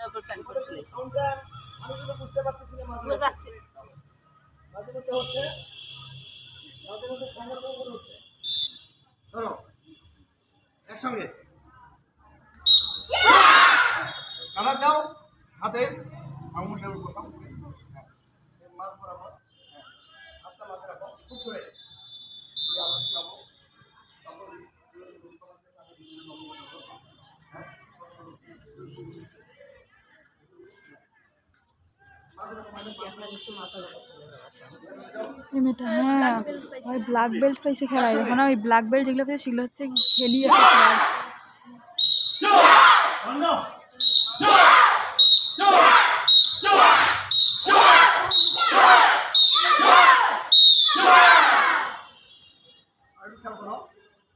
উপর প্ল্যান করে ফেলেছি। আমি কিন্তু বুঝতে পারতেছি না পুরো যাচ্ছে মাঝে মধ্যে হচ্ছে মাঝে মধ্যে সাঙ্গের করে হচ্ছে ধরো একসঙ্গে কালার দাও হাতে আঙুলটা বসাও মাছ বরাবর হাতটা মাঝে রাখো খুব করে আবার যাবো মেয়েটা হ্যাঁ ওই ব্ল্যাক বেল্ট পাইছে খেলায় এখন ওই ব্ল্যাক বেল্ট যেগুলো পেয়েছে সেগুলো হচ্ছে খেলি আছে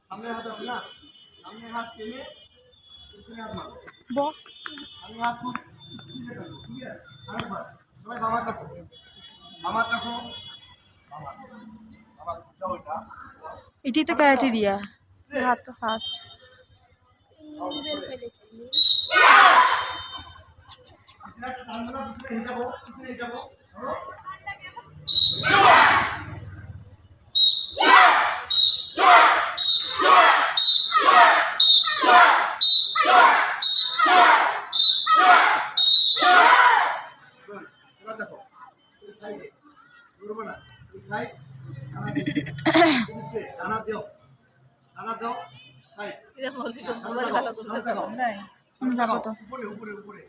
সামনে হাত আছে না সামনে হাত টেনে পিছনে হাত মারো বক সামনে হাত খুব স্পিডে টানো ঠিক আছে আরেকবার সবাই বাবা রাখো বাবা রাখো বাবা বাবা যাও এটা এটাই তো ক্যারাটেরিয়া হাত তো ফার্স্ট পিছনে যাবো পিছনে যাবো দেখো এই সাইডে করবো না এই সাইড ডানা দাও সাইড এটা বলতে তো মোবাইল ভালো করে দেখো যাবো তো উপরে উপরে উপরে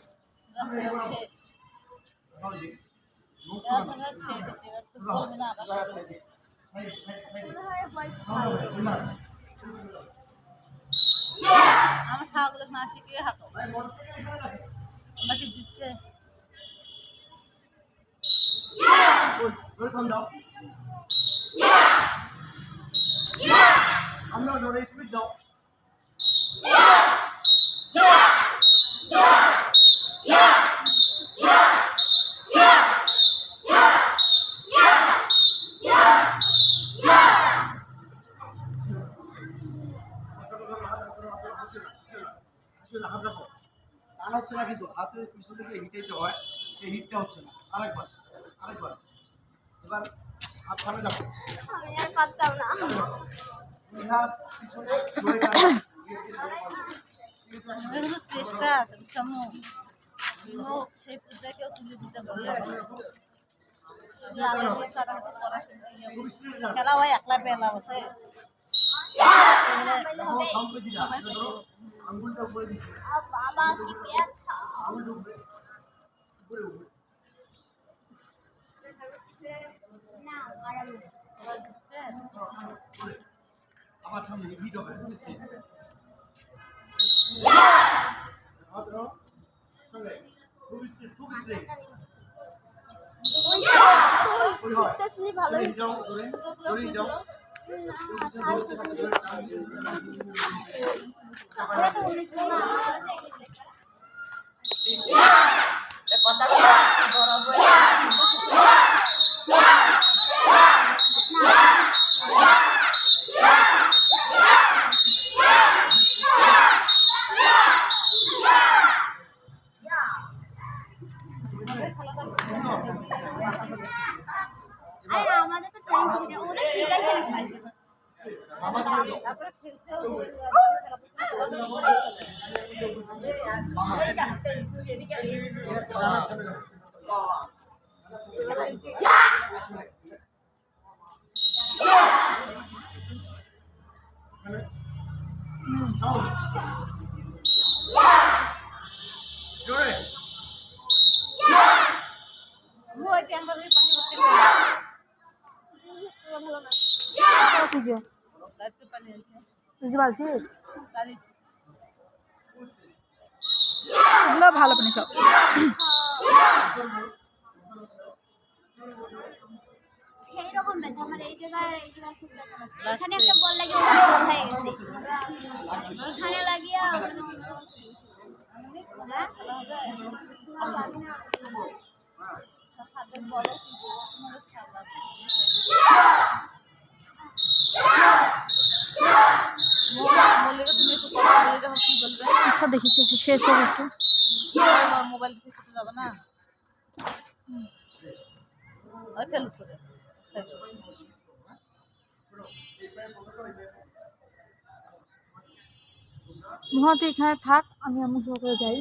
আমার ছাগল না শিখিয়ে হাঁটো আমাকে দিচ্ছে আমরা জোরে স্পিড দাও হাত রাখো টান হচ্ছে না কিন্তু হাতের পিছন থেকে হিটাইতে হয় সেই হিটটা হচ্ছে না আরেকবার এবার হাত সামনে রাখো আমি আর পারতাম না হাত পিছনে ধরে টানো এগুলো চেষ্টা আছে বুঝছো সেই পূজা কেউ তুলে দিতে পারবে খেলা হয় একলা বেলা বসে আঙ্গুলটা উপরে দিচ্ছি বাবা কি ব্যথা আঙ্গুলটা উপরে উপরে উপরে না আবার সামনে হিট হবে বুঝতে হাত ধরো সঙ্গে খুব স্ট্রেট ওই হয় তেসলি ভালো হিট দাও ধরে হিট দাও আরে আমাদের তো ট্রেনিং শিখে ওদের শিখাইছে না খালি বাবা ধরে দাও তারপরে খেলছে ডানা ছাড়ে দাও জোরে ওই ট্যাঙ্কার পানি ভর্তি করে রাতে পানি আছে তারি এগুলো ভালো পানি সব সেই রকম ব্যথা আমার এই জায়গায় খুব ব্যথা লাগছে এখানে একটা বল লাগিয়ে ওটা বন্ধ হয়ে গেছে এখানে লাগিয়ে খেলা হবে খাদ্য বলো তোমাদের খেলা বললে তুমি একটু কথা বলে যখন কি বলবে আচ্ছা দেখি শেষ হোক একটু মোবাইল ঠিক করতে যাবে না ওই খেলু করে মহা তুই এখানে থাক, আমি আম্মু করে যাই।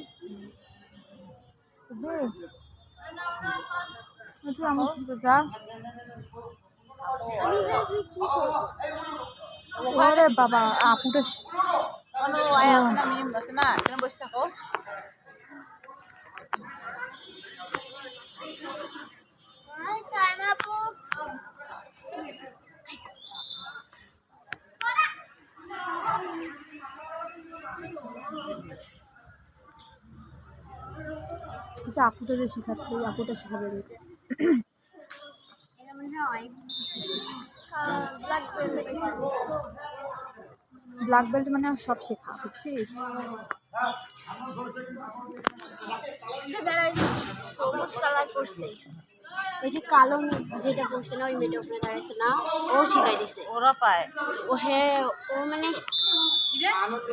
তুই আমার সাথে যা। ওরে বাবা, আপুটা আয় আছে না মিম আছে না এখানে বসে থাকো হাই সাইমা আপু আপুটা যে শেখাচ্ছে, ওই আপুটা শেখাবে দেখে। এটা মনে হয় ব্ল্যাক বেল্ট ব্ল্যাক বেল্ট মানে সব শেখা, বুঝছিস? যারা এই যে সবুজ কালার করছে, ওই যে কালো যেটা করছে না, ওই মেয়েটা উপরে দাঁড়াইছে না, ও শিখাই দিছে। ওরা পায় ও হ্যাঁ, ও মানে আনন্দ